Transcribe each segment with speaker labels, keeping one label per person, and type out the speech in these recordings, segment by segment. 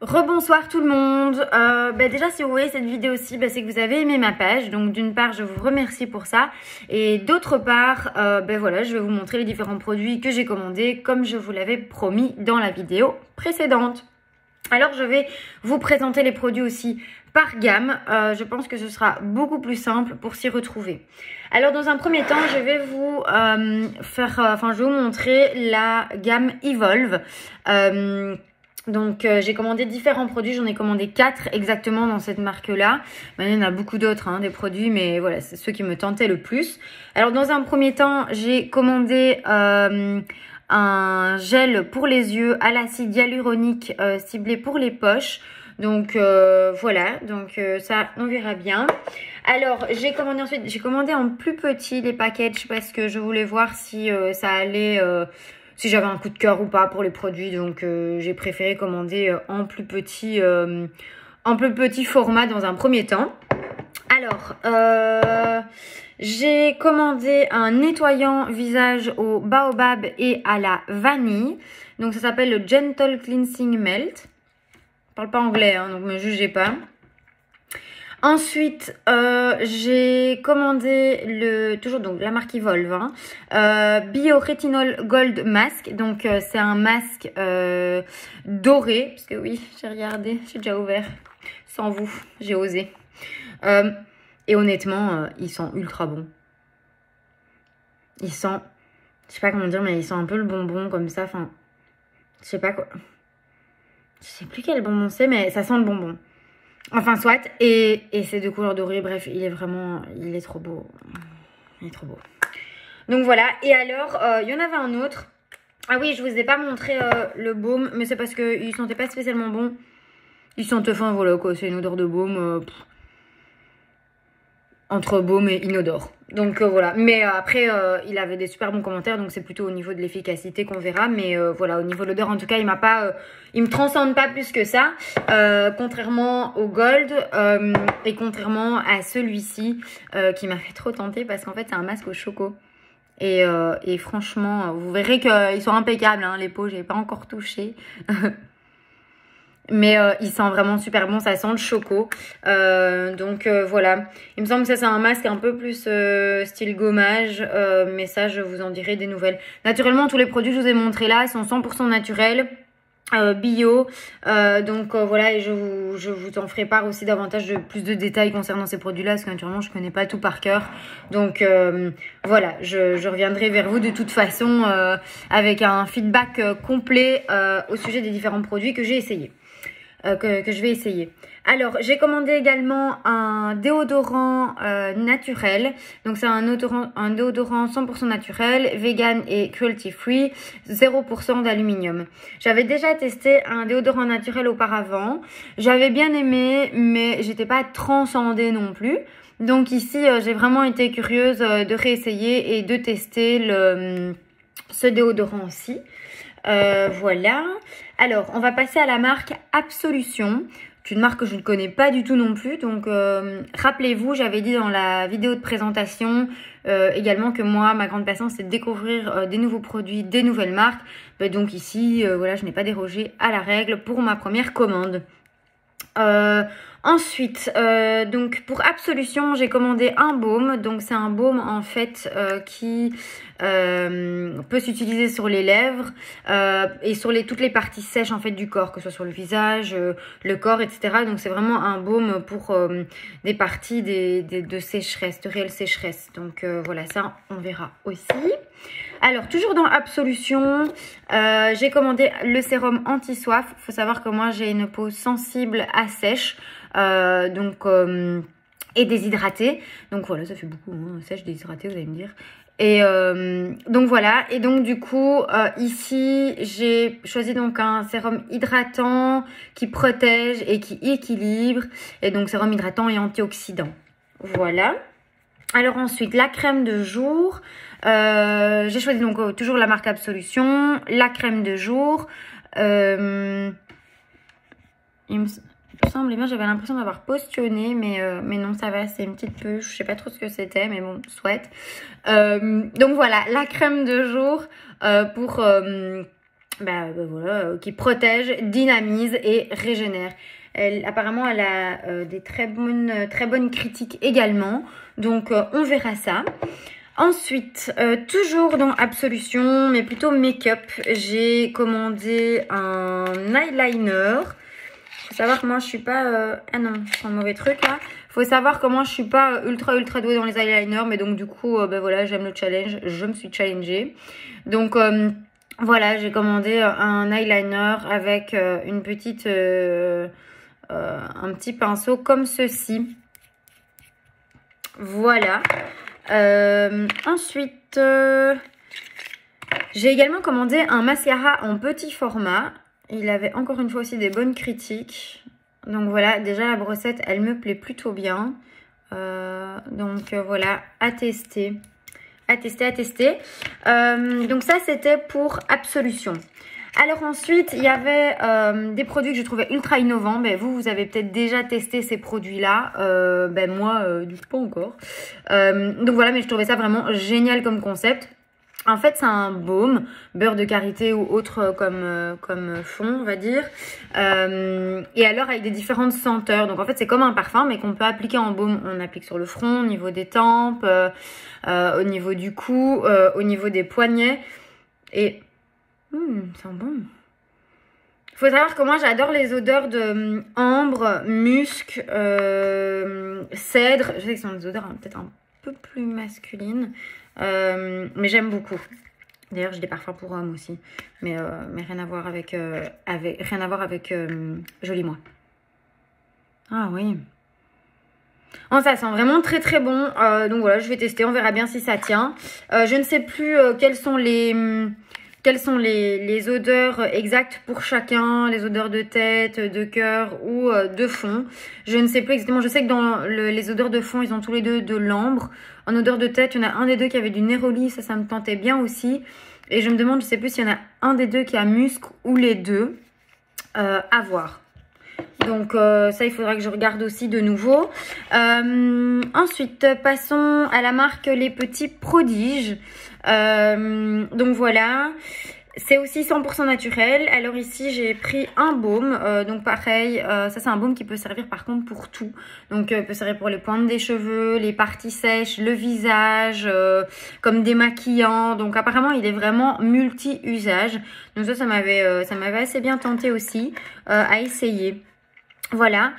Speaker 1: Rebonsoir tout le monde. Déjà si vous voyez cette vidéo-ci, c'est que vous avez aimé ma page. Donc d'une part je vous remercie pour ça. Et d'autre part, voilà, je vais vous montrer les différents produits que j'ai commandés comme je vous l'avais promis dans la vidéo précédente. Alors je vais vous présenter les produits aussi par gamme. Je pense que ce sera beaucoup plus simple pour s'y retrouver. Alors dans un premier temps, je vais vous je vais vous montrer la gamme Evolve. J'ai commandé différents produits, j'en ai commandé 4 exactement dans cette marque-là. Il y en a beaucoup d'autres, des produits, mais voilà, c'est ceux qui me tentaient le plus. Alors dans un premier temps, j'ai commandé un gel pour les yeux à l'acide hyaluronique ciblé pour les poches. Donc voilà, ça on verra bien. Alors j'ai commandé en plus petit les packages parce que je voulais voir si ça allait... si j'avais un coup de cœur ou pas pour les produits, donc j'ai préféré commander en plus petit format dans un premier temps. Alors, j'ai commandé un nettoyant visage au baobab et à la vanille. Donc ça s'appelle le Gentle Cleansing Melt. Je parle pas anglais, donc me jugez pas. Ensuite, j'ai commandé toujours la marque Evolve, Bio Retinol Gold Mask. Donc c'est un masque doré, parce que oui, j'ai regardé, j'ai déjà ouvert. Sans vous, j'ai osé. Et honnêtement, ils sont ultra bons. Ils sentent, je sais pas comment dire, mais ils sont un peu le bonbon comme ça. Enfin, je sais pas quoi. Je sais plus quel bonbon c'est, mais ça sent le bonbon. Enfin, soit. Et c'est de couleur dorée. Bref, il est trop beau. Il est trop beau. Donc voilà. Et alors, il y en avait un autre. Ah oui, je vous ai pas montré le baume, mais c'est parce qu'il sentait pas spécialement bon. Il sentait fin, voilà quoi. C'est une odeur de baume. Entre baume et inodore. Donc voilà. Mais après, il avait des super bons commentaires. Donc c'est plutôt au niveau de l'efficacité qu'on verra. Mais voilà, au niveau de l'odeur, en tout cas, il me transcende pas plus que ça. Contrairement au Gold et contrairement à celui-ci qui m'a fait trop tenter parce qu'en fait, c'est un masque au choco. Et franchement, vous verrez qu'ils sont impeccables. Les peaux, j'ai pas encore touché. Mais il sent vraiment super bon, ça sent le choco. Voilà. Il me semble que ça c'est un masque un peu plus style gommage. Mais ça je vous en dirai des nouvelles. Naturellement tous les produits que je vous ai montrés là sont 100% naturels. Bio. Voilà, et je vous en ferai part aussi davantage de plus de détails concernant ces produits là parce que naturellement je connais pas tout par cœur. Donc voilà, je reviendrai vers vous de toute façon avec un feedback complet au sujet des différents produits que j'ai essayés. Que je vais essayer. Alors, j'ai commandé également un déodorant naturel. Donc, c'est un déodorant 100% naturel, vegan et cruelty free, 0% d'aluminium. J'avais déjà testé un déodorant naturel auparavant. J'avais bien aimé, mais j'étais pas transcendée non plus. Donc ici, j'ai vraiment été curieuse de réessayer et de tester ce déodorant aussi. Voilà. Alors, on va passer à la marque Absolution. C'est une marque que je ne connais pas du tout non plus. Donc, rappelez-vous, j'avais dit dans la vidéo de présentation également que moi, ma grande passion, c'est de découvrir des nouveaux produits, des nouvelles marques. Donc ici, voilà, je n'ai pas dérogé à la règle pour ma première commande. Ensuite, donc pour Absolution, j'ai commandé un baume. Donc c'est un baume en fait qui peut s'utiliser sur les lèvres et sur toutes les parties sèches en fait du corps, que ce soit sur le visage, le corps, etc. Donc c'est vraiment un baume pour des parties de sécheresse, de réelle sécheresse. Donc voilà, ça on verra aussi. Alors, toujours dans Absolution, j'ai commandé le sérum anti-soif. Il faut savoir que moi, j'ai une peau sensible à sèche et déshydratée. Donc voilà, ça fait beaucoup, sèche, déshydratée, vous allez me dire. Et donc voilà, et donc du coup, ici, j'ai choisi donc un sérum hydratant qui protège et qui équilibre. Et donc, sérum hydratant et antioxydant. Voilà. Alors ensuite, la crème de jour. J'ai choisi donc toujours la marque Absolution. La crème de jour. Il me semblait bien, j'avais l'impression d'avoir postillonné, mais non, ça va, c'est une petite puce. Je sais pas trop ce que c'était, mais bon, soit. Donc voilà, la crème de jour pour qui protège, dynamise et régénère. Apparemment, elle a des très bonnes critiques également. Donc, on verra ça. Ensuite, toujours dans Absolution, mais plutôt make-up, j'ai commandé un eyeliner. Faut savoir que moi, je suis pas... Ah non, je prends le mauvais truc là. Faut savoir que moi, je suis pas ultra douée dans les eyeliners. Mais donc, du coup, voilà, j'aime le challenge. Je me suis challengée. Donc... voilà, j'ai commandé un eyeliner avec un petit pinceau comme ceci. Voilà. Ensuite, j'ai également commandé un mascara en petit format. Il avait encore une fois aussi des bonnes critiques. Donc voilà, déjà la brossette, elle me plaît plutôt bien. Voilà, à tester. À tester. Donc ça, c'était pour Absolution. Alors ensuite, il y avait des produits que je trouvais ultra innovants. Vous avez peut-être déjà testé ces produits-là. Moi, du coup, pas encore. Donc voilà, mais je trouvais ça vraiment génial comme concept. En fait, c'est un baume, beurre de karité ou autre comme fond, on va dire. Et alors, avec des différentes senteurs. Donc, en fait, c'est comme un parfum, mais qu'on peut appliquer en baume. On applique sur le front, au niveau des tempes, au niveau du cou, au niveau des poignets. Et c'est bon. Il faut savoir que moi, j'adore les odeurs de ambre, musc, cèdre. Je sais que ce sont des odeurs peut-être un peu plus masculines. Mais j'aime beaucoup. D'ailleurs, j'ai des parfums pour hommes aussi. Mais rien à voir avec Joli Moi. Ah oui. Oh, ça sent vraiment très très bon. Donc voilà, je vais tester. On verra bien si ça tient. Je ne sais plus quelles sont les odeurs exactes pour chacun, les odeurs de tête, de cœur ou de fond. Je ne sais plus exactement. Je sais que dans les odeurs de fond, ils ont tous les deux de l'ambre. En odeur de tête, il y en a un des deux qui avait du néroli. Ça me tentait bien aussi. Et je me demande, je ne sais plus s'il y en a un des deux qui a musc ou les deux. À voir. Donc ça, il faudra que je regarde aussi de nouveau. Ensuite, passons à la marque Les Petits Prodiges. Donc voilà, c'est aussi 100% naturel. Alors ici, j'ai pris un baume. Donc pareil, ça c'est un baume qui peut servir par contre pour tout. Donc peut servir pour les pointes des cheveux, les parties sèches, le visage, comme démaquillant. Donc apparemment, il est vraiment multi-usage. Donc ça m'avait assez bien tenté aussi à essayer. Voilà.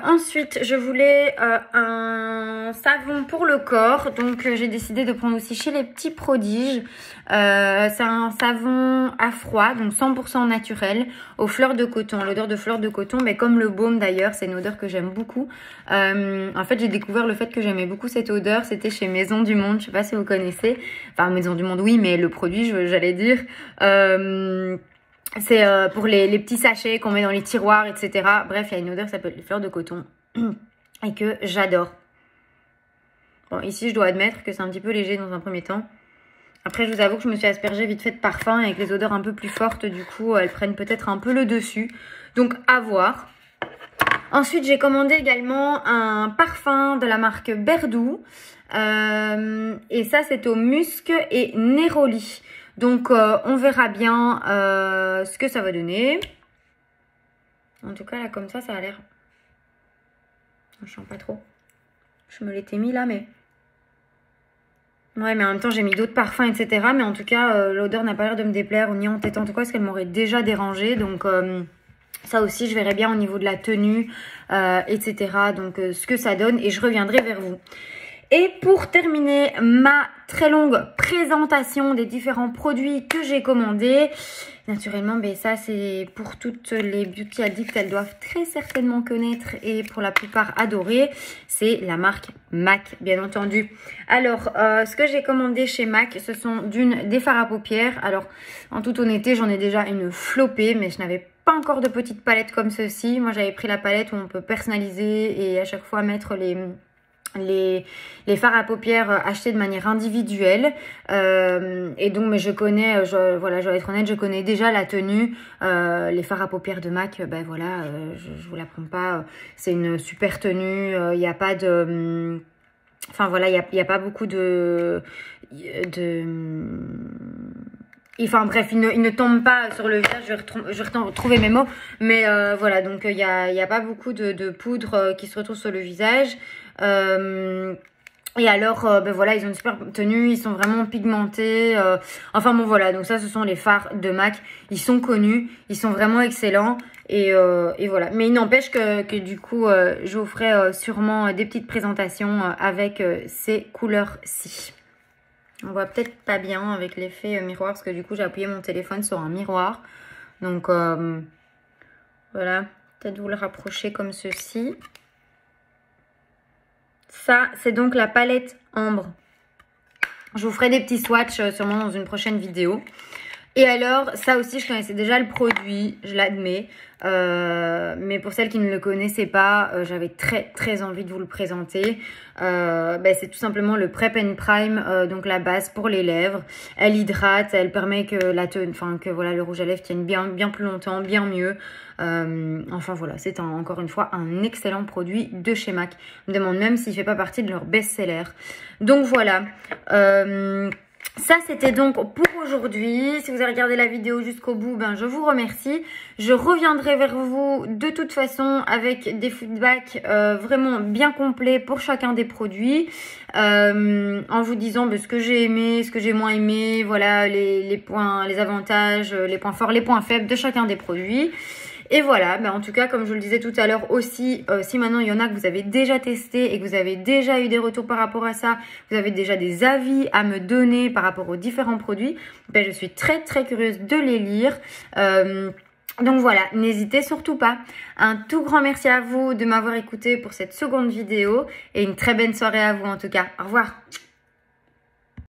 Speaker 1: Ensuite, je voulais un savon pour le corps. Donc, j'ai décidé de prendre aussi chez Les Petits Prodiges. C'est un savon à froid, donc 100% naturel, aux fleurs de coton. L'odeur de fleurs de coton, mais comme le baume d'ailleurs, c'est une odeur que j'aime beaucoup. En fait, j'ai découvert le fait que j'aimais beaucoup cette odeur. C'était chez Maison du Monde. Je sais pas si vous connaissez. Enfin, Maison du Monde, oui, mais le produit, j'allais dire. C'est pour les petits sachets qu'on met dans les tiroirs, etc. Bref, il y a une odeur qui s'appelle les fleurs de coton et que j'adore. Bon, ici, je dois admettre que c'est un petit peu léger dans un premier temps. Après, je vous avoue que je me suis aspergée vite fait de parfum avec les odeurs un peu plus fortes. Du coup, elles prennent peut-être un peu le dessus. Donc, à voir. Ensuite, j'ai commandé également un parfum de la marque Berdou. Et ça, c'est au musc et néroli. Donc, on verra bien ce que ça va donner. En tout cas, là, comme ça a l'air... Je sens pas trop. Je me l'étais mis là, mais... Ouais, mais en même temps, j'ai mis d'autres parfums, etc. Mais en tout cas, l'odeur n'a pas l'air de me déplaire ni en tête en tout cas, parce qu'elle m'aurait déjà dérangée. Donc, ça aussi, je verrai bien au niveau de la tenue, etc. Donc, ce que ça donne. Et je reviendrai vers vous. Et pour terminer ma très longue présentation des différents produits que j'ai commandés, naturellement, ça c'est pour toutes les beauty addicts, elles doivent très certainement connaître et pour la plupart adorer, c'est la marque MAC, bien entendu. Alors, ce que j'ai commandé chez MAC, ce sont des fards à paupières. Alors, en toute honnêteté, j'en ai déjà une flopée, mais je n'avais pas encore de petite palette comme ceci. Moi, j'avais pris la palette où on peut personnaliser et à chaque fois mettre les fards à paupières achetés de manière individuelle et donc mais je connais voilà, je vais être honnête, je connais déjà la tenue. Les fards à paupières de MAC, voilà, je vous l'apprends pas, c'est une super tenue. Il n'y a pas de enfin voilà, il y a pas beaucoup de Enfin bref, il ne tombe pas sur le visage, je vais retrouver mes mots. Mais voilà, donc il y a pas beaucoup de poudre qui se retrouve sur le visage. Et alors, ben voilà, ils ont une super tenue, ils sont vraiment pigmentés. Enfin bon voilà, donc ça ce sont les fards de MAC. Ils sont connus, ils sont vraiment excellents. Et voilà. Mais il n'empêche que du coup, je vous ferai sûrement des petites présentations avec ces couleurs-ci. On voit peut-être pas bien avec l'effet miroir parce que du coup j'ai appuyé mon téléphone sur un miroir. Donc voilà, peut-être vous le rapprocher comme ceci. Ça, c'est donc la palette Ambre. Je vous ferai des petits swatchs sûrement dans une prochaine vidéo. Et alors, ça aussi, je connaissais déjà le produit, je l'admets. Mais pour celles qui ne le connaissaient pas, j'avais très envie de vous le présenter. C'est tout simplement le Prep and Prime, donc la base pour les lèvres. Elle hydrate, elle permet que voilà, le rouge à lèvres tienne bien plus longtemps, bien mieux. Enfin voilà, c'est encore une fois un excellent produit de chez MAC. Je me demande même s'il ne fait pas partie de leur best-seller. Donc voilà. Ça, c'était donc pour aujourd'hui. Si vous avez regardé la vidéo jusqu'au bout, ben, je vous remercie. Je reviendrai vers vous de toute façon avec des feedbacks vraiment bien complets pour chacun des produits. En vous disant ce que j'ai aimé, ce que j'ai moins aimé, voilà les points, les avantages, les points forts, les points faibles de chacun des produits. Et voilà, en tout cas, comme je vous le disais tout à l'heure aussi, si maintenant il y en a que vous avez déjà testé et que vous avez déjà eu des retours par rapport à ça, vous avez déjà des avis à me donner par rapport aux différents produits, je suis très curieuse de les lire. Donc voilà, n'hésitez surtout pas. Un tout grand merci à vous de m'avoir écouté pour cette seconde vidéo et une très belle soirée à vous en tout cas. Au revoir.